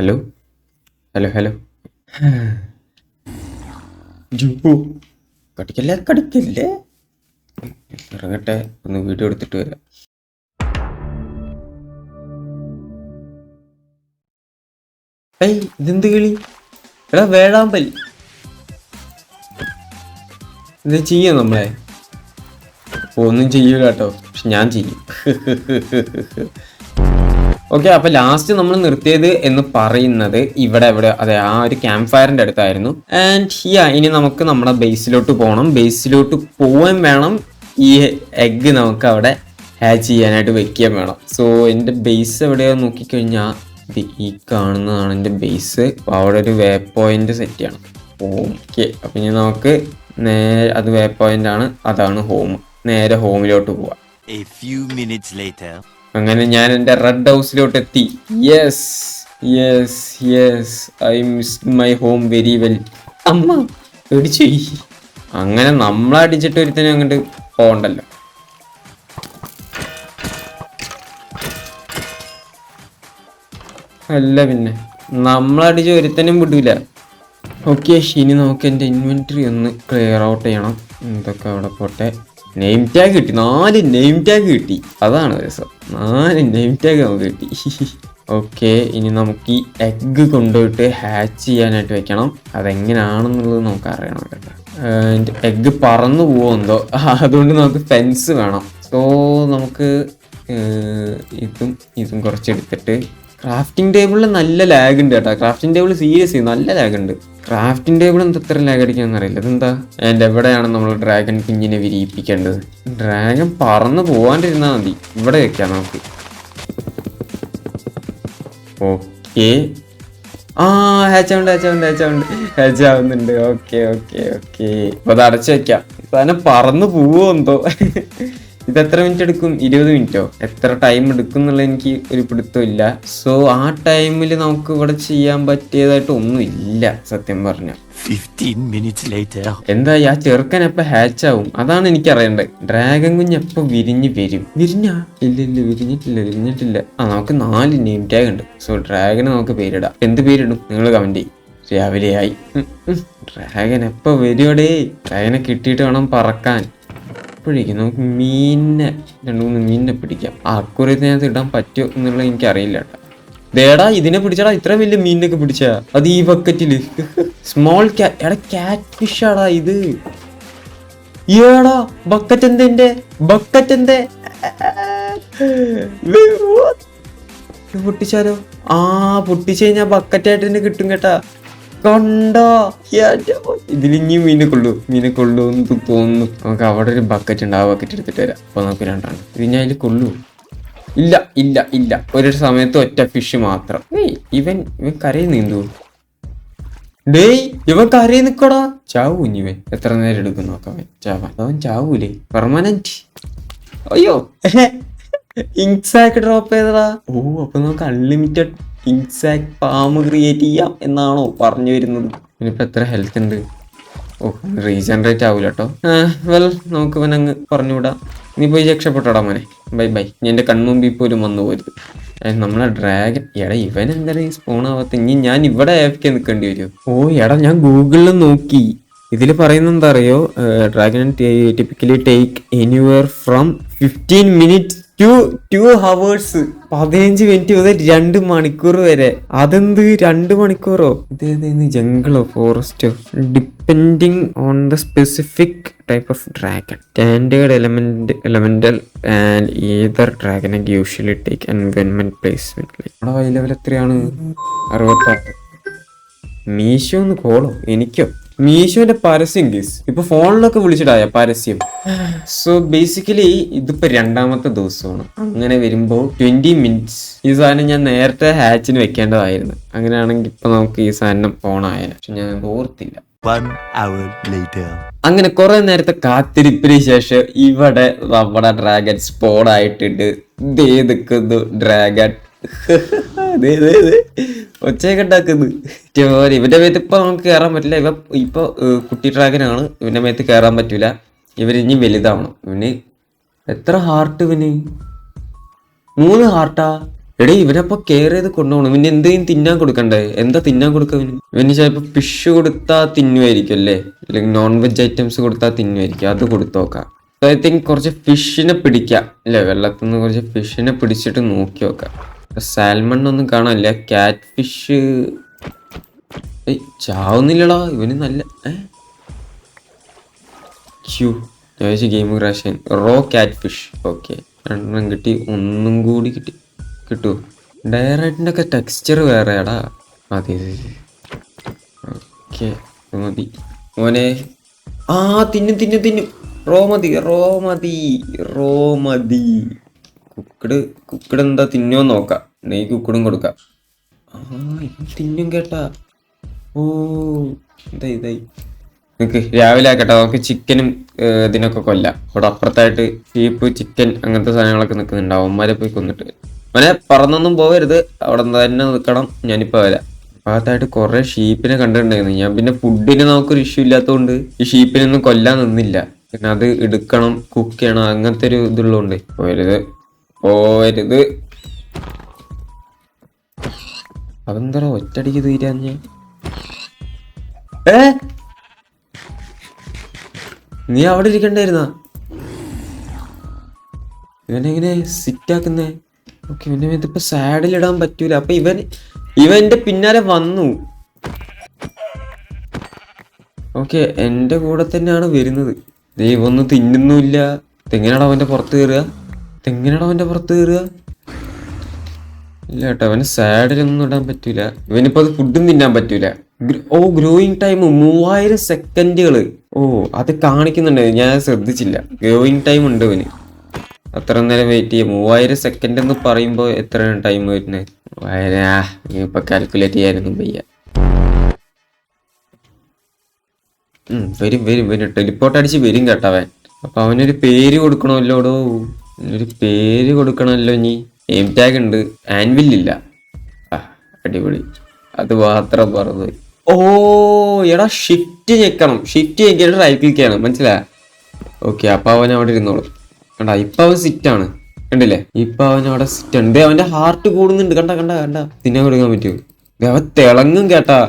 Hello hello hello. കടിക്കല്ലേ കടിക്കല്ലേ. ഇറങ്ങട്ടെ, ഒന്ന് വീഡിയോ എടുത്തിട്ട് വരാം. ഏയ് ഇതെന്ത് കിളി? എടാ വേഴാമ്പൽ. ഇത് ചെയ്യോ നമ്മളെ? ഒന്നും ചെയ്യൂല കേട്ടോ, പക്ഷെ ഞാൻ ചെയ്യും. ഓക്കെ, അപ്പൊ ലാസ്റ്റ് നമ്മൾ നിർത്തിയത് എന്ന് പറയുന്നത് ഇവിടെ അതെ, ആ ഒരു ക്യാമ്പ് ഫയറിന്റെ അടുത്തായിരുന്നു. ആൻഡ് ഇനി നമുക്ക് നമ്മുടെ ബേസിലോട്ട് പോകണം. ബേസിലോട്ട് പോവാൻ വേണം. ഈ എഗ്ഗ് നമുക്ക് അവിടെ ഹാച്ച് ചെയ്യാനായിട്ട് വെക്കാൻ വേണം. സോ എൻ്റെ ബേസ് എവിടെയോ നോക്കിക്കഴിഞ്ഞാൽ ഈ കാണുന്നതാണ് എൻ്റെ ബേസ്. അപ്പോൾ അവിടെ ഒരു വേ പോയിന്റ് സെറ്റ് ചെയ്യണം. ഓക്കെ, അപ്പൊ ഇനി നമുക്ക് നേരെ അത് വേ പോയിന്റ് ആണ്, അതാണ് ഹോം. നേരെ ഹോമിലോട്ട് പോവാം. അങ്ങനെ ഞാൻ എൻ്റെ റെഡ് ഹൗസിലോട്ട് എത്തി. Yes yes yes, I missed my home very well. അമ്മ പേടിച്ചു. അങ്ങനെ നമ്മളടിച്ചിട്ട് ഒരുത്തനും അങ്ങോട്ട് പോകണ്ടല്ലോ. അല്ല പിന്നെ നമ്മളടിച്ച് ഒരുത്തനും വിടൂല. ഓക്കെ, ഇനി നമുക്ക് എൻ്റെ ഇൻവെന്ററി ഒന്ന് ക്ലിയർ ഔട്ട് ചെയ്യണം. എന്തൊക്കെ അവിടെ പോട്ടെ. നെയിം ടാഗ് കിട്ടി, 4 നെയിം ടാഗ് കിട്ടി. അതാണ് രസം, 4 നെയിം ടാഗ് നമുക്ക് കിട്ടി. ഓക്കെ, ഇനി നമുക്ക് ഈ എഗ്ഗ് കൊണ്ടുപോയിട്ട് ഹാച്ച് ചെയ്യാനായിട്ട് വെക്കണം. അതെങ്ങനെയാണെന്നുള്ളത് നമുക്ക് അറിയണം കേട്ടോ. എഗ്ഗ് പറന്നു പോവെന്തോ, അതുകൊണ്ട് നമുക്ക് ഫെൻസ് വേണം. സോ നമുക്ക് ഇതും കുറച്ചെടുത്തിട്ട് ക്രാഫ്റ്റിംഗ് ടേബിളിൽ നല്ല ലാഗ് ഉണ്ട് കേട്ടോ. ക്രാഫ്റ്റിംഗ് ടേബിൾ സീരിയസ് നല്ല ലാഗ് ഉണ്ട്. ക്രാഫ്റ്റിംഗ് ടേബിൾ എന്താ എത്ര ലാഗ് അടിക്കാന്ന് അറിയില്ല. ഇതെന്താ? ആൻഡ് എവിടെയാണ് നമ്മൾ ഡ്രാഗൺ കുഞ്ഞിനെ വിരിയിപ്പിക്കേണ്ടത്? ഡ്രാഗൺ പറന്ന് പോവാണ്ടിരുന്നാൽ മതി. ഇവിടെ വെക്കാം നമുക്ക്. ഓക്കെ, ഹാച്ച് ആവുന്നുണ്ട്. ഓക്കെ ഓക്കെ ഓക്കെ, അപ്പൊ അത് അടച്ചു വെക്കാം. സാധനം പറന്ന് പോവോ എന്തോ. ഇത് എത്ര മിനിറ്റ് എടുക്കും? 20 മിനിറ്റോ? എത്ര ടൈം എടുക്കും എന്നുള്ള എനിക്ക് ഒരു പിടുത്തം ഇല്ല. സോ ആ ടൈമിൽ നമുക്ക് ഇവിടെ ചെയ്യാൻ പറ്റിയതായിട്ട് ഒന്നും ഇല്ല സത്യം പറഞ്ഞ. 15 minutes later. എന്തായി ആ ചെറുക്കൻ എപ്പ ഹാച്ച് ആവും? അതാണ് എനിക്ക് അറിയേണ്ടത്. ഡ്രാഗൺ കുഞ്ഞ് എപ്പോ വിരിഞ്ഞ് വരും? വിരിഞ്ഞാ? ഇല്ല വിരിഞ്ഞിട്ടില്ല. നമുക്ക് 4 നെയിം ടാഗ് ഉണ്ട്. സോ ഡ്രാഗന് നമുക്ക് പേരിടാം. എന്ത് പേരിടും നിങ്ങൾ കമന്റ് ചെയ്യും. രാവിലെയായി. ഡ്രാഗൻ എപ്പോ വരുവടേ? ഡ്രാഗനെ കിട്ടിയിട്ട് വേണം പറക്കാൻ. അപ്പോഴേക്കും നമുക്ക് 2-3 മീനിനെ പിടിക്കാം. അക്കുറത്തിനകത്ത് ഇടാൻ പറ്റുമോ എന്നുള്ളത് എനിക്ക് അറിയില്ല കേട്ടോ. ദേടാ ഇതിനെ പിടിച്ചടാ, ഇത്ര വലിയ മീനിനൊക്കെ പിടിച്ചാ. അത് ഈ ബക്കറ്റില് സ്മോൾ ക്യാറ്റ് ഫിഷ് ആടാ ഇത്. ഏടാ ബക്കറ്റ് എന്തേ? പൊട്ടിച്ചാലോ? പൊട്ടിച്ചു കഴിഞ്ഞാൽ ബക്കറ്റായിട്ട് തന്നെ കിട്ടും കേട്ടാ. കണ്ടോ? ഇതിലിഞ്ഞി മീനെ കൊള്ളൂ എന്ന് തോന്നുന്നു. നമുക്ക് അവിടെ ഒരു ബക്കറ്റ് ഉണ്ട്, ആ ബക്കറ്റ് എടുത്തിട്ട് വരാം. അപ്പൊ നമുക്ക് 2 ഇത് ഞാൻ അതിൽ കൊള്ളൂ. ഇല്ല ഒരു സമയത്ത് ഒറ്റ ഫിഷ് മാത്രം. ഇവൻ കരയിൽ നീന്തു. ഡേയ് ഇവൻ കരയിൽ നിക്കടാ. ചാവൂ ഇവൻ. എത്ര നേരം എടുക്കും നോക്കാം ചാവാൻ. അവൻ ചാവൂലേ പെർമനന്റ്? അയ്യോ, ഇങ്സാക്ക് ഡ്രോപ്പ് ചെയ്തടാ. അപ്പൊ നമുക്ക് അൺലിമിറ്റഡ് ഇൻസാക്ട് പാമ്പ് ക്രിയേറ്റ് ചെയ്യാം എന്നാണോ പറഞ്ഞു വരുന്നത്? ഇനിയിപ്പോൾ എത്ര ഹെൽത്ത് ഉണ്ട്? റീജനറേറ്റ് ആവൂല കേട്ടോ. വെൽ, നമുക്ക് ഇവനങ്ങ് പറഞ്ഞുവിടാം. നീ പോയി രക്ഷപ്പെട്ടോടാ മോനെ. ബൈ. എൻ്റെ കൺമുമ്പിൽ പോലും വന്നു പോരുത്. നമ്മളെ ഡ്രാഗൺ. ഇവൻ എന്തായാലും ഈ സ്പോൺ ആവാത്ത. ഇനി ഞാൻ ഇവിടെ ആഫ്രിക്ക നിൽക്കേണ്ടി വരുമോ? ഞാൻ ഗൂഗിളിൽ നോക്കി. ഇതിൽ പറയുന്നത് എന്താ അറിയോ? Dragon typically take anywhere from 15 minutes to 2 hours. 15 minute മുതൽ 2 മണിക്കൂർ വരെ. അതെന്ത് 2 മണിക്കൂറോ? ഇതേന്ന് ജംഗിളോ ഫോറസ്റ്റോ? Depending on the specific type of dragon. Standard elemental and ether dragon usually take environment placement. നമ്മുടെ ഹൈ ലെവൽ എത്രയാണ്? 66. മീശോ ഒന്ന് കോളോ എനിക്കോ? മീശോന്റെ പരസ്യം കേസ് ഇപ്പൊ ഫോണിലൊക്കെ വിളിച്ചിട്ടായ പരസ്യം. സോ ബേസിക്കലി ഇതിപ്പോ 2ാമത്തെ ദിവസമാണ്. അങ്ങനെ വരുമ്പോ 20 minutes ഈ സാധനം ഞാൻ നേരത്തെ ഹാച്ചിന് വെക്കേണ്ടതായിരുന്നു. അങ്ങനെയാണെങ്കിൽ ഇപ്പൊ നമുക്ക് ഈ സാധനം ഫോണായ. പക്ഷെ ഞാൻ ഓർത്തില്ല. 1 hour later. അങ്ങനെ കുറെ നേരത്തെ കാത്തിരിപ്പിന് ശേഷം ഇവിടെ നമ്മുടെ ഡ്രാഗൺ സ്പോൺ ആയിട്ടുണ്ട്. നിൽക്കുന്നു ഡ്രാഗൺ. ഒച്ചയൊക്കെ ഉണ്ടാക്കുന്നു. ഇവന്റെ മേത്ത് ഇപ്പൊ നമുക്ക് കയറാൻ പറ്റില്ല. ഇപ്പൊ കുട്ടി ഡ്രാഗനാണ്. ഇവന്റെ മേത്ത് കയറാൻ പറ്റൂല. ഇവരിനി വലുതാവണം. ഇവന് എത്ര ഹാർട്ട്? ഇവന് 3 ഹാർട്ടാ? എടേ ഇവനപ്പൊ കെയർ ചെയ്ത് കൊണ്ടുപോകണം. ഇവന് എന്തെങ്കിലും തിന്നാൻ കൊടുക്കണ്ടേ? എന്താ തിന്നാൻ കൊടുക്ക ഇവന് ചിലപ്പോ ഫിഷ് കൊടുത്താ തിന്നുമായിരിക്കും അല്ലേ, അല്ലെങ്കിൽ നോൺ വെജ് ഐറ്റംസ് കൊടുത്താ തിന്നുമായിരിക്കും. അത് കൊടുത്തു നോക്കാം. ഐ തിങ്ക് കുറച്ച് ഫിഷിനെ പിടിക്കാം അല്ലേ, വെള്ളത്തിൽ നിന്ന് കുറച്ച് ഫിഷിനെ പിടിച്ചിട്ട് നോക്കി നോക്കാം. സാൽമൺ ഒന്നും കാണാനില്ല. കാറ്റ് ഫിഷ് ചാവുന്നില്ലടാ ഇവന്. നല്ല ഗെയിം ക്രാഷ്. റോ കാറ്റ് ഫിഷ്. ഓക്കെ, 2 കിട്ടി. ഒന്നും കൂടി കിട്ടുമോ? ഡയറക്റ്റിൻ്റെ ഒക്കെ ടെക്സ്ചർ വേറെയാടാ. മതി. ഓക്കെ മതി മോനെ. തിന്നും. റോ മതി. കുക്കഡ് എന്താ തിന്നോ നോക്കാം. നെയ് കുക്കടും കൊടുക്കാം. തിന്നും കേട്ടാ. ഓ ഇതായി നിനക്ക് രാവിലെ ആക്കട്ടെ. നമുക്ക് ചിക്കനും ഇതിനൊക്കെ കൊല്ലാം. അവിടെ അപ്പുറത്തായിട്ട് ഷീപ്പ്, ചിക്കൻ അങ്ങനത്തെ സാധനങ്ങളൊക്കെ നിൽക്കുന്നുണ്ട്. അവന്മാരെ പോയി കൊന്നിട്ട് അവനെ പറന്നൊന്നും പോകരുത്. അവിടെ തന്നെ നിൽക്കണം. ഞാനിപ്പോ വരാം. ഭാഗത്തായിട്ട് കുറെ ഷീപ്പിനെ കണ്ടിട്ടുണ്ടായിരുന്നു ഞാൻ. പിന്നെ ഫുഡിന് നമുക്കൊരു ഇഷ്യൂ ഇല്ലാത്തതുകൊണ്ട് ഈ ഷീപ്പിനൊന്നും കൊല്ലാൻ നിന്നില്ല. പിന്നെ അത് എടുക്കണം, കുക്ക് ചെയ്യണം, അങ്ങനത്തെ ഒരു ഇതുള്ളതുകൊണ്ട് പോവരുത്. അതെന്താ ഒറ്റടിക്ക് തീരാഞ്ഞ? നീ അവിടെ ഇരിക്കണ്ടായിരുന്ന? ഇവനെങ്ങനെ സിറ്റ് ആക്കുന്നേ? ഓക്കെ, ഇതിപ്പോ സാഡിലിടാൻ പറ്റൂല. അപ്പൊ ഇവന്റെ പിന്നാലെ വന്നു. ഓക്കെ, എന്റെ കൂടെ തന്നെയാണ് വരുന്നത്. ദൈവമൊന്നും തിന്നുന്നില്ല. തെങ്ങനെയാണോ അവന്റെ പുറത്ത് കയറുക? ഇല്ല കേട്ടോ, അവന് സാഡിലൊന്നും ഇടാൻ പറ്റൂല. ഇവനിപ്പോ അത് ഫുഡും തിന്നാൻ പറ്റൂല. Growing time 3000 സെക്കൻഡുകള്. അത് കാണിക്കുന്നുണ്ട്, ഞാൻ ശ്രദ്ധിച്ചില്ല. ഗ്രോയിങ് ടൈം ഉണ്ട് ഇവന്. അത്ര നേരം വെയിറ്റ് ചെയ്യാം. 3000 സെക്കൻഡ് എന്ന് പറയുമ്പോ എത്ര ടൈം വരുന്നത്? ഇപ്പൊ കാൽക്കുലേറ്റ് ചെയ്യാനൊന്നും വയ്യ. വരും ടെലിപ്പോർട്ട് അടിച്ച് വരും കേട്ടവൻ. അപ്പൊ അവനൊരു പേര് കൊടുക്കണമല്ലോടോ. ഇനി നെയിം ടാഗ് ഉണ്ട്, ആൻവില്ലില്ല. അടിപൊളി. അത് മാത്രം പറഞ്ഞു. എടാ ഷിഫ്റ്റ് ഞെക്കണം. ഷിഫ്റ്റ് ഞെക്കിയിട്ട് റൈറ്റ് ക്ലിക്ക് ചെയ്യണം, മനസ്സിലാ? ഓക്കെ, അപ്പൊ അവൻ അവിടെ ഇരുന്നോളും. കണ്ടാ, ഇപ്പൊ അവൻ സിറ്റാണ്. കണ്ടില്ലേ? ഇപ്പൊ അവൻ അവിടെ സിറ്റ് ഉണ്ട്. അവന്റെ ഹാർട്ട് കൂടുന്നുണ്ട്. കണ്ട തിന്നാൻ കൊടുക്കാൻ പറ്റൂ. അവൻ തിളങ്ങും കേട്ടാ.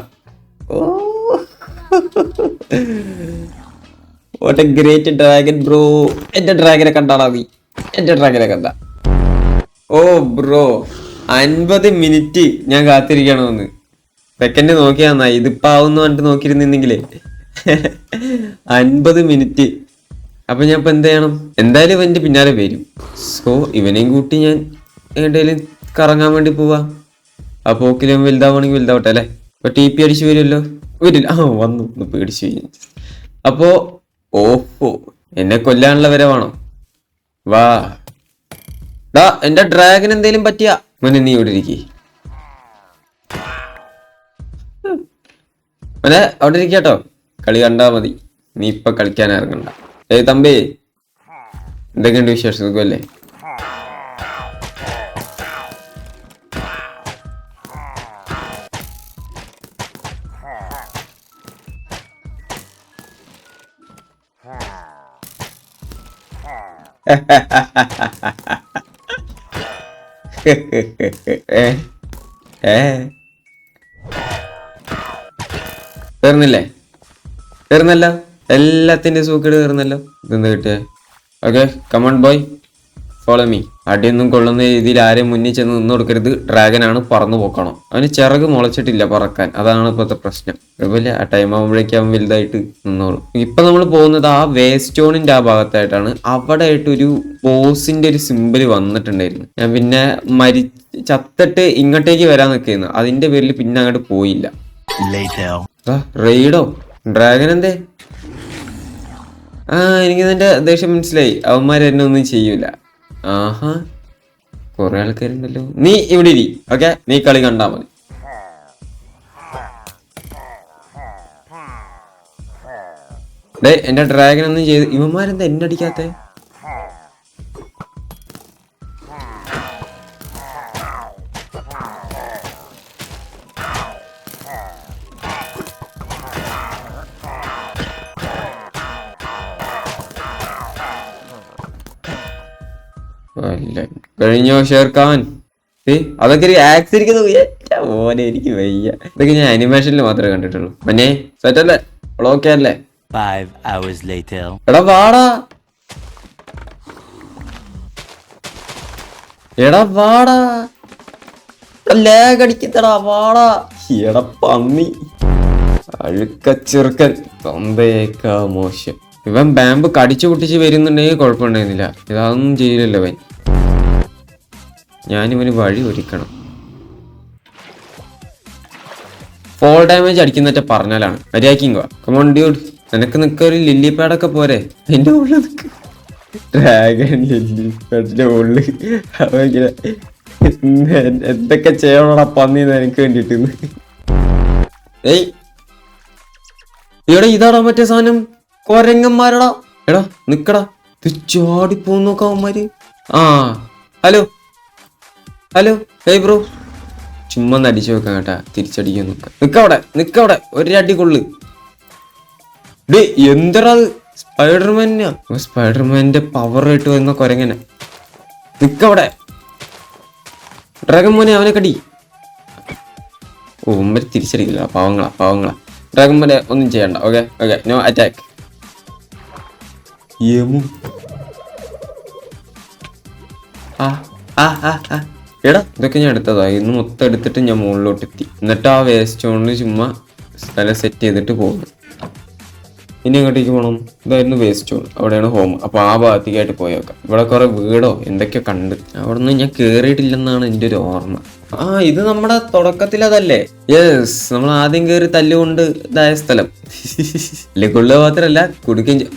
What A great dragon bro. എന്റെ ഡ്രാഗനെ കണ്ടാടാ നീ? കണ്ട? ബ്രോ 50 മിനിറ്റ് ഞാൻ കാത്തിരിക്കണമെന്ന്. സെക്കൻഡ് നോക്കിയാ നന്നായി. ഇതിപ്പോ ആവുന്ന പറഞ്ഞിട്ട് നോക്കിയിരുന്നെങ്കിലേ 50 മിനിറ്റ്. അപ്പൊ ഞാൻ ഇപ്പൊ എന്ത് ചെയ്യണം? എന്തായാലും ഇവന്റെ പിന്നാലെ വരും. സോ ഇവനെയും കൂട്ടി ഞാൻ എവിടെയും കറങ്ങാൻ വേണ്ടി പോവാ. ആ പോക്കിലും വലുതാവണെങ്കിൽ വലുതാവട്ടെ അല്ലെ. ഇപ്പൊ TP അടിച്ചു വരുമല്ലോ. വരില്ല. വന്നു. പേടിച്ചു കഴിഞ്ഞു. അപ്പോ എന്നെ കൊല്ലാനുള്ള വരവാണോ? വാ എന്റെ ഡ്രാഗൻ എന്തേലും പറ്റിയ മോനെ നീ ഇവിടെ ഇരിക്കേ. മോനെ അവിടെ ഇരിക്കട്ടോ. കളി കണ്ടാ മതി. നീ ഇപ്പൊ കളിക്കാൻ ഇറങ്ങണ്ട. തമ്പി, എന്തൊക്കെയുണ്ട് വിശേഷം? സുഖമല്ലേ? തീർന്നല്ലോ. എല്ലാത്തിന്റെ സൂക്കേട് തീർന്നല്ലോ. ഇതെന്താ കിട്ടിയ? Okay, come on boy, follow me. അടിയൊന്നും കൊള്ളുന്ന രീതിയിൽ ആരെയും മുന്നിൽ ചെന്ന് നിന്ന് കൊടുക്കരുത്. ഡ്രാഗനാണ്, പറന്നു പോക്കണം. അവന് ചിറക് മുളച്ചിട്ടില്ല പറക്കാൻ. അതാണ് ഇപ്പോഴത്തെ പ്രശ്നം. അതുപോലെ ആ ടൈം ആകുമ്പോഴേക്കും അവൻ വലുതായിട്ട് നിന്നോളും. ഇപ്പൊ നമ്മൾ പോകുന്നത് ആ വേസ്റ്റോണിന്റെ ആ ഭാഗത്തായിട്ടാണ്. അവിടെ ആയിട്ടൊരു ബോസിന്റെ ഒരു സിമ്പിൾ വന്നിട്ടുണ്ടായിരുന്നു. ഞാൻ പിന്നെ ചത്തിട്ട് ഇങ്ങോട്ടേക്ക് വരാൻ നിൽക്കുന്നു. അതിന്റെ പേരിൽ പിന്നെ അങ്ങോട്ട് പോയില്ല. റെയ്ഡോ? ഡ്രാഗൻ എന്തേ? എനിക്ക് നിന്റെ ദേഷ്യം മനസ്സിലായി. അവന്മാർ എന്നെ ഒന്നും ചെയ്യൂല. കൊറേ ആൾക്കാരുണ്ടല്ലോ. നീ ഇവിടെ ഇരി. ഓക്കെ, നീ കളി കണ്ടാ മതി. എന്റെ ഡ്രാഗൻ ഒന്നും ചെയ്ത് ഇവന്മാരെന്താ എന്നെ അടിക്കാത്ത? കഴിഞ്ഞോ ഷേർഖാൻ? അതൊക്കെ ഒരു ആക്സിരിക്കുന്നു ഓനെ എനിക്ക് വയ്യ. ഇതൊക്കെ ഞാൻ അനിമേഷനിൽ മാത്രമേ കണ്ടിട്ടുള്ളൂ. പിന്നെ സെറ്റല്ലേ, ഓക്കെ അല്ലേ? 5 hours later. എടാ വാടാ, ലാഗ് അടിക്കത്തടാ, വാടാ. എടാ പന്നി, അഴുക്ക ചെറുക്കൻ, തന്തേക്കാ മോശം. ഇവൻ ബാമ്പ് കടിച്ചു പൊട്ടിച്ച് വരുന്നുണ്ടെങ്കിൽ കുഴപ്പമുണ്ടായിരുന്നില്ല. ഇതൊന്നും ചെയ്യില്ലല്ലോ അവൻ. ഞാനിവന് വഴി ഒരുക്കണം. ഫോൾ ഡാമേജ് അടിക്കുന്നൊക്കെ പറഞ്ഞാലാണ് മര്യാദക്കിങ്ങോ. കമോൺ ഡ്യൂഡ്, നിനക്ക് നിൽക്കൊരു ലില്ലി പാഡൊക്കെ പോരെ? അതിന്റെ ഉള്ളിൽ നിൽക്ക്. ഡ്രാഗൺ ലില്ലി പാഡിന്റെ ഉള്ളിൽ അവങ്ങനെ എന്തൊക്കെ ചെയ്യണോടാ പന്നിന്ന് എനിക്ക് വേണ്ടിട്ട്. ഏയ് എടാ, ഇതാടാ മറ്റേ സാധനം, കൊരങ്ങന്മാരടാ. എടാ നിക്കടാ, ഇത് ചാടിപ്പോന്നോക്ക അവന്മാര്. Hello hello, hey bro. ചുമ്മാ ഒന്ന് അടിച്ചു വെക്കാം കേട്ടാ, തിരിച്ചടിക്കാൻ നിക്കവിടെ ഒരടി കൊള്ളു. ഡേ എന്തടാ അത്? സ്പൈഡർമാനാ, സ്പൈഡർമാന്റെ പവർ ആയിട്ട് വന്ന കൊരങ്ങനെ. നിക്കവിടെ ഡ്രാഗൺ മോനെ, അവനെ കടി. ഉമ്മര് തിരിച്ചടിക്കില്ല, പാവങ്ങളാ. ഡ്രാഗൺ മോനെ ഒന്നും ചെയ്യണ്ട. Okay no attack. എടാ ഇതൊക്കെ ഞാൻ എടുത്തതാ. ഇന്ന് മൊത്തം എടുത്തിട്ട് ഞാൻ മുകളിലോട്ട് എത്തി. എന്നിട്ട് ആ വേസ്റ്റ് സ്റ്റോണിൽ ചുമ്മാ സ്ഥലം സെറ്റ് ചെയ്തിട്ട് പോകുന്നു. ഇനി എങ്ങോട്ടേക്ക് പോകണം? ഇതായിരുന്നു വേസ്റ്റ് സ്റ്റോൺ, അവിടെയാണ് ഹോം. അപ്പൊ ആ ഭാഗത്തേക്കായിട്ട് പോയേക്കാം. ഇവിടെ കുറെ വീടോ എന്തൊക്കെയോ കണ്ട്. അവിടെ നിന്ന് ഞാൻ കേറിയിട്ടില്ലെന്നാണ് എൻ്റെ ഒരു ഓർമ്മ. ഇത് നമ്മുടെ തുടക്കത്തിലതല്ലേ? യെസ്, നമ്മൾ ആദ്യം കയറി തല്ലുകൊണ്ട് ഇതായ സ്ഥലം. കൊള്ളുക മാത്രല്ല കുടിക്കുകയും.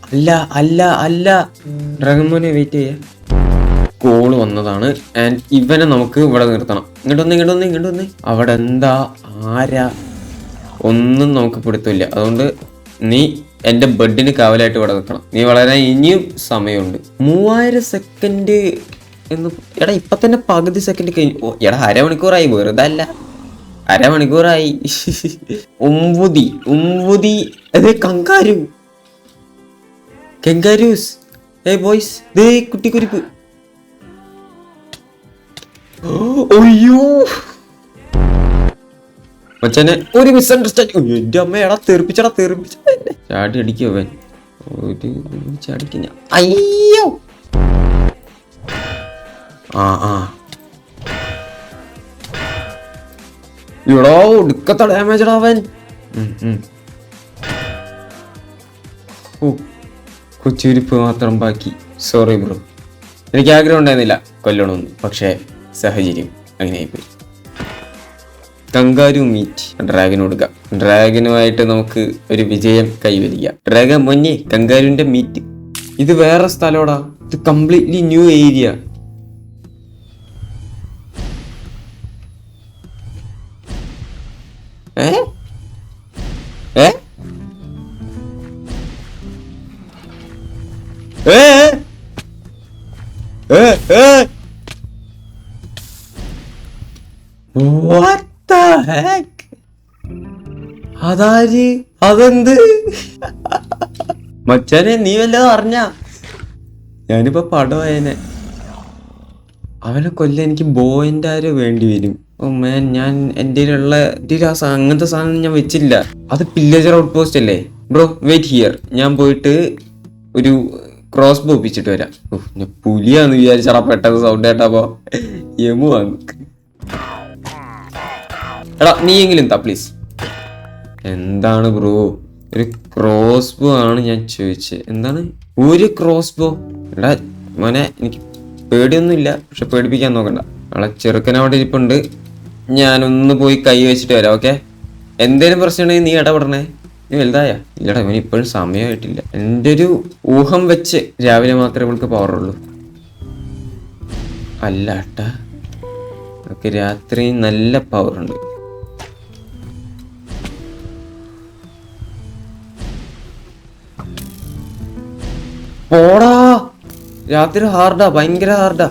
അല്ല ഡ്രാഗൺ മോനെ വെയിറ്റ് ചെയ്യാ. കോള് വന്നതാണ്. ആൻഡ് ഇവനെ നമുക്ക് ഇവിടെ നിർത്തണം. ഇങ്ങോട്ട് വന്നേ. അവിടെ എന്താ, ആരാ, ഒന്നും നമുക്ക് പിടുത്തില്ല. അതുകൊണ്ട് നീ എൻ്റെ ബെഡിന് കാവലായിട്ട് ഇവിടെ നിൽക്കണം. നീ വളരെ ഇനിയും സമയമുണ്ട്. 3000 സെക്കൻഡ് എന്ന്. എടാ ഇപ്പൊ തന്നെ പകുതി സെക്കൻഡ് കഴിഞ്ഞു. എടാ അരമണിക്കൂറായി, വെറുതെ അല്ല, അരമണിക്കൂറായി. ഉംവുതി അതെ കങ്കാരൂസ്. ബോയ്സ്, ദേ കുട്ടിക്കുരിപ്പ്. അയ്യോ മച്ചനെ, ഒരു മിസ്അണ്ടർസ്റ്റാൻഡിങ്. എന്റെ അമ്മ, എടാ തെറിപ്പിച്ചടാ. ചാടി അടിക്കോ അവൻ, ചാടിക്ക. അയ്യോ എടോ ഒടുക്കത്ത ഡാമേജടാ അവൻ. കൊച്ചുരിപ്പ് മാത്രം ബാക്കി. സോറി ബ്രോ, എനിക്ക് ആഗ്രഹം ഉണ്ടായിരുന്നില്ല കൊല്ലണമെന്ന്, പക്ഷേ സാഹചര്യം അങ്ങനെയായിപ്പോയി. കങ്കാരു മീറ്റ് ഡ്രാഗന് കൊടുക്കാം. ഡ്രാഗനുമായിട്ട് നമുക്ക് ഒരു വിജയം കൈവരിക്കാം. ഡ്രാഗൻ മുന്നേ കങ്കാരുവിന്റെ മീറ്റ്. ഇത് വേറെ സ്ഥലോടാ, ഇത് completely new area. What the heck? അതാര്? അതെന്ത്? മച്ചാനെ നീ വല്ലതും അറിഞ്ഞ? ഞാനിപ്പോ പടവായനെ. അവനെ കൊല്ലാൻ എനിക്ക് ബോയിന്റെ ആരോ വേണ്ടി വരും. ഓ മാൻ, ഞാൻ എൻ്റെ അങ്ങനത്തെ സാധനം ഞാൻ വെച്ചില്ല. അത് പില്ലേജർ ഔട്ട് പോസ്റ്റ് അല്ലേ ബ്രോ? വെയിറ്റ് ഹിയർ, ഞാൻ പോയിട്ട് ഒരു ക്രോസ് ബോ ഒപ്പിച്ചിട്ട് വരാം. ഞാൻ പുലിയാന്ന് വിചാരിച്ചാ പെട്ടെന്ന് സൗണ്ട് കേട്ടപ്പോ യമു വാങ്ങി. എടാ നീ എങ്കിലും താ പ്ലീസ്. എന്താണ് ബ്രോ, ഒരു ക്രോസ് ബോ ആണ് ഞാൻ ചോദിച്ചത്. എന്താണ് ഒരു ക്രോസ് ബോ? എടാ മോനെ, എനിക്ക് പേടിയൊന്നുമില്ല, പക്ഷെ പേടിപ്പിക്കാൻ നോക്കണ്ട. നാളെ ചെറുക്കനവിടെ ഇരിപ്പുണ്ട്, ഞാനൊന്ന് പോയി കൈ വെച്ചിട്ട് വരാം. ഓക്കെ, എന്തേലും പ്രശ്നം ഉണ്ടെങ്കിൽ നീ ഇടപെടണേ. നീ വലുതായ? ഇല്ലടാ, ഇവന് ഇപ്പോഴും സമയമായിട്ടില്ല. എൻ്റെ ഒരു ഊഹം വെച്ച് രാവിലെ മാത്രമേ ഇവൾക്ക് പവറുള്ളൂ. അല്ല ഏട്ടാ, അവൾക്ക് രാത്രി നല്ല പവറുണ്ട്. പോടാ, രാത്രി ഹാർഡാ, ഭയങ്കര ഹാർഡാ.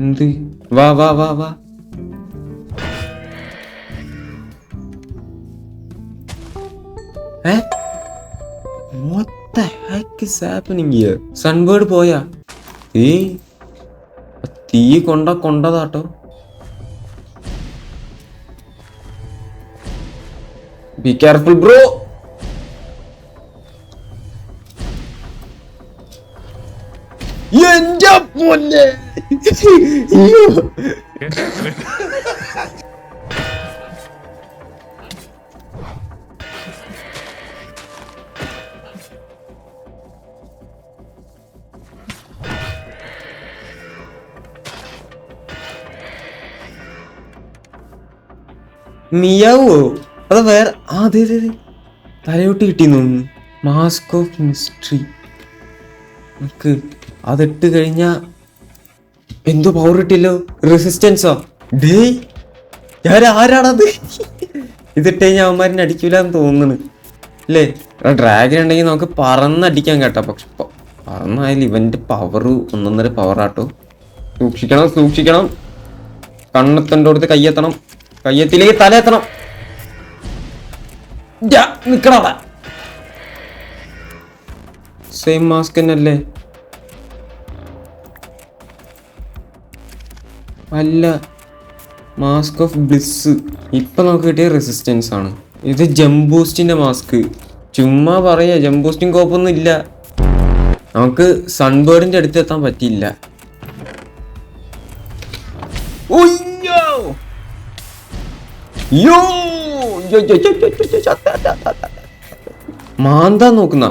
എന്ത്? വാ വാ വാ വാ. What the heck? is happening here? Sunbird പോയാ? തീ കൊണ്ടതാട്ടോ. Be careful, bro. എന്റെ പൊന്നെ. മിയാവോ? അത് വേറെ അതെ തലയോട്ട് കിട്ടിയെന്ന് തോന്നുന്നു. Mask of mystery. നമുക്ക് അതിട്ട് കഴിഞ്ഞാ എന്തോ പവർ കിട്ടിയല്ലോ. റെസിസ്റ്റൻസോ? ഡേ ഞാൻ ആരാണത്? ഇതിട്ട് കഴിഞ്ഞാൽ അവന്മാരിനെ അടിക്കൂലെന്ന് തോന്നുന്നു അല്ലേ? ഡ്രാഗൺ ഉണ്ടെങ്കിൽ നമുക്ക് പറന്നടിക്കാൻ കേട്ടോ. പക്ഷെ പറന്നായാലും ഇവന്റെ പവർ ഒന്നൊന്നര പവറാട്ടോ. സൂക്ഷിക്കണം. കണ്ണെത്തണ്ടോടത്ത് കയ്യെത്തണം. കയ്യെത്തിലേക്ക് തല എത്തണം. നിക്കണവിടെ. സെയിം മാസ്ക് തന്നെയല്ലേ? അല്ല, മാസ്ക് ഓഫ് ബ്ലിസ്. ഇപ്പൊ നമുക്ക് കിട്ടിയ റെസിസ്റ്റൻസ് ആണ്. ഇത് ജംബൂസ്റ്റിന്റെ മാസ്ക്. ചുമ്മാ പറയാ, ജംബൂസ്റ്റിൻ കോപ്പൊന്നും ഇല്ല. നമുക്ക് സൺബേർഡിന്റെ അടുത്ത് എത്താൻ പറ്റിയില്ല. മാന്താ നോക്കുന്ന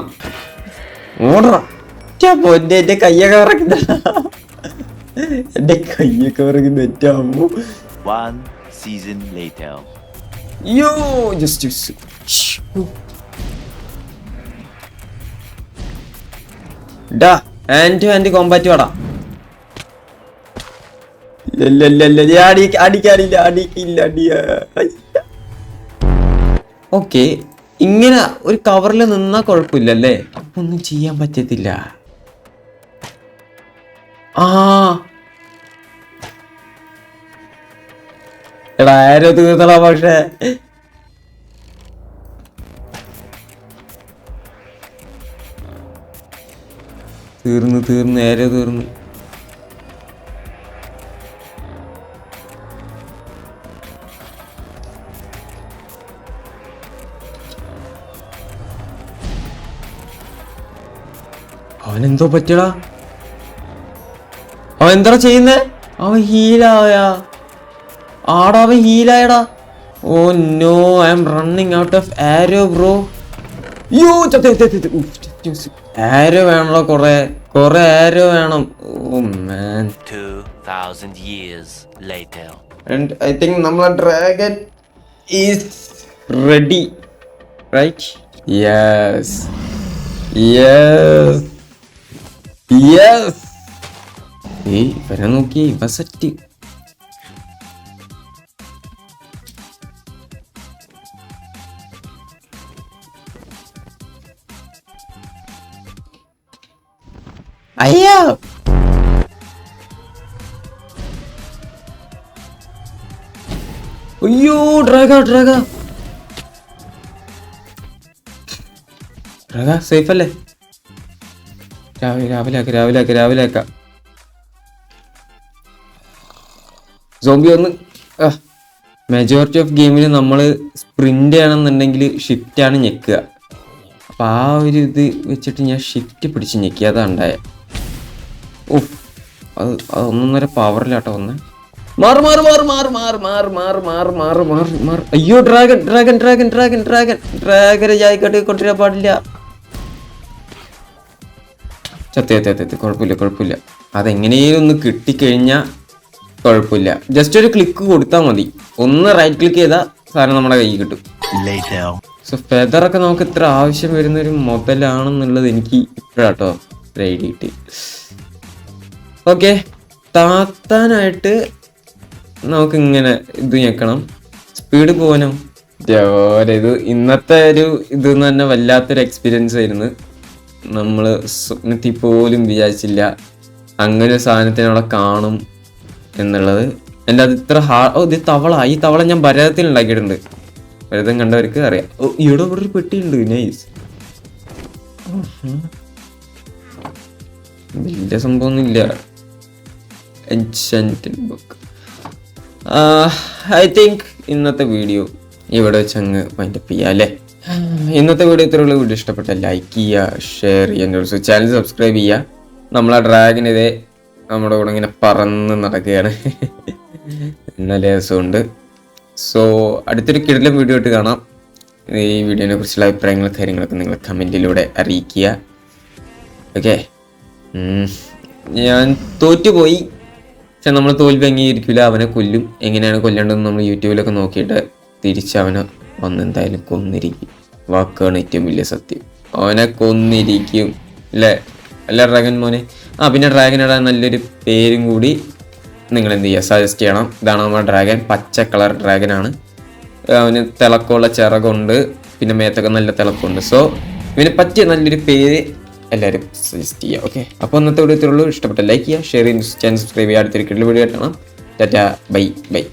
ഓടറാ. എന്റെ കയ്യൊക്കെ വിറക്കുന്ന. എന്റെ കയ്യൊക്കെ വിറക്കുന്ന തെറ്റാമോ? ഹാൻഡ് കോമ്പാറ്റ് വാടാ. ഓക്കെ, ഇങ്ങനെ ഒരു കവറിൽ നിന്നാ കുഴപ്പമില്ലല്ലേ? അപ്പൊ ഒന്നും ചെയ്യാൻ പറ്റത്തില്ല. എടാ ആരോ തീർത്തടാ. പക്ഷേ തീർന്ന് ആരോ തീർന്നു. അവനെന്തോ പറ്റിയടാ. അവൻ എന്താ ചെയ്യുന്നേ? അവൻ ഹീലായാ? ആടാ അവൻ ഹീലായടാ. Oh no, I'm running out of arrow bro. Arrow വേണല്ലോ, കൊറേ ആരോ വേണം. Oh man. 2000 years later. And I think നമ്മളെ dragon is ready, right? Yes. ഇവരെ നോക്കി, ഇവ സെറ്റ്. അയ്യോ ഡ്രാഗ സേഫ് അല്ലേ? രാവിലെ ആക്കാം. സോംബി ഒന്ന്. മെജോറിറ്റി ഓഫ് ഗെയിമിൽ നമ്മൾ സ്പ്രിന്റ് ചെയ്യണമെന്നുണ്ടെങ്കിൽ ഷിഫ്റ്റ് ആണ് ഞെക്കുക. അപ്പം ആ ഒരു ഇത് വെച്ചിട്ട് ഞാൻ ഷിഫ്റ്റ് പിടിച്ച് ഞെക്കി. അതാ ഉണ്ടായ. അത് ഒന്നൊന്നര പവറിലാട്ടോ വന്നേ. മാറ്. അയ്യോ ഡ്രാഗൻ ആയിക്കോട്ടെ, കൊണ്ടുവരാൻ പാടില്ല. കുഴപ്പമില്ല. അതെങ്ങനെയും ഒന്ന് കിട്ടിക്കഴിഞ്ഞാൽ കുഴപ്പമില്ല. ജസ്റ്റ് ഒരു ക്ലിക്ക് കൊടുത്താൽ മതി. ഒന്ന് റൈറ്റ് ക്ലിക്ക് ചെയ്താൽ സാധനം നമ്മുടെ കയ്യിൽ കിട്ടും. സോ ഫെദറൊക്കെ നമുക്ക് ഇത്ര ആവശ്യം വരുന്നൊരു മുതലാണെന്നുള്ളത് എനിക്ക് ഇപ്പോഴാട്ടോ ഒരു ഐഡിയ കിട്ടി. ഓക്കെ, താത്താനായിട്ട് നമുക്കിങ്ങനെ ഇത് ഞെക്കണം. സ്പീഡ് പോകാനും ഇത് ഇന്നത്തെ ഒരു ഇതെന്ന് തന്നെ വല്ലാത്തൊരു എക്സ്പീരിയൻസ് ആയിരുന്നു. നമ്മൾ സ്വപ്നത്തിൽ പോലും വിചാരിച്ചില്ല അങ്ങനെ ഒരു സാധനത്തിന് അവിടെ കാണും എന്നുള്ളത്. എൻ്റെ അത് ഇത്ര ഇത് ഈ തവള ഞാൻ ഭരതത്തിൽ ഉണ്ടാക്കിയിട്ടുണ്ട്. ഭരതം കണ്ടവർക്ക് അറിയാം. ഇവിടെ ഒരു പെട്ടിയുണ്ട്. നൈസ്. വലിയ സംഭവമൊന്നുമില്ല. എൻചാന്റഡ് ബുക്ക്. ഐ തിങ്ക് ഇന്നത്തെ വീഡിയോ ഇവിടെ വെച്ച് അങ്ങ് വൈൻഡപ്പ് ചെയ്യാം അല്ലേ. ഇന്നത്തെ വീഡിയോ ഇത്രയുള്ള വീഡിയോ ഇഷ്ടപ്പെട്ട ലൈക്ക് ചെയ്യുക, ഷെയർ ചെയ്യുക, ചാനൽ സബ്സ്ക്രൈബ് ചെയ്യുക. നമ്മളെ ഡ്രാഗനിതേ നമ്മുടെ കൂടെ ഇങ്ങനെ പറന്ന് നടക്കുകയാണ്. നല്ല രസമുണ്ട്. സോ അടുത്തൊരു കിടിലൻ വീഡിയോ ആയിട്ട് കാണാം. ഈ വീഡിയോനെ കുറിച്ചുള്ള അഭിപ്രായങ്ങളും കാര്യങ്ങളൊക്കെ നിങ്ങൾ കമൻറ്റിലൂടെ അറിയിക്കുക. ഓക്കെ, ഞാൻ തോറ്റുപോയി. പക്ഷെ നമ്മൾ തോൽവി അംഗീകരിക്കില്ല. അവനെ കൊല്ലും. എങ്ങനെയാണ് കൊല്ലേണ്ടതെന്ന് നമ്മൾ യൂട്യൂബിലൊക്കെ നോക്കിയിട്ട് തിരിച്ചവനെ വന്ന് എന്തായാലും കൊന്നിരിക്കും. വാക്കാണ് ഏറ്റവും വലിയ സത്യം. അവനെ കൊന്നിരിക്കും അല്ലേ അല്ല ഡ്രാഗൻ മോനെ. പിന്നെ ഡ്രാഗൻ ഇടാൻ നല്ലൊരു പേരും കൂടി നിങ്ങൾ എന്ത് ചെയ്യുക, സജസ്റ്റ് ചെയ്യണം. ഇതാണ് നമ്മുടെ ഡ്രാഗൻ. പച്ച കളർ ഡ്രാഗനാണ്. അവന് തിളക്കമുള്ള ചിറകുണ്ട്, പിന്നെ മേത്തൊക്കെ നല്ല തിളക്കമുണ്ട്. സോ ഇവന് പറ്റിയ നല്ലൊരു പേര് എല്ലാവരും സജസ്റ്റ് ചെയ്യുക. ഓക്കെ, അപ്പോൾ ഇന്നത്തെ വീഡിയോ ഇത്രയുള്ളൂ. ഇഷ്ടപ്പെട്ട ലൈക്ക് ചെയ്യുക, ഷെയർ ചെയ്യുക, ചാനൽ സബ്സ്ക്രൈബ് ചെയ്യുക. അടുത്തൊരു വീഡിയോ കാണാം. Tata, bye bye.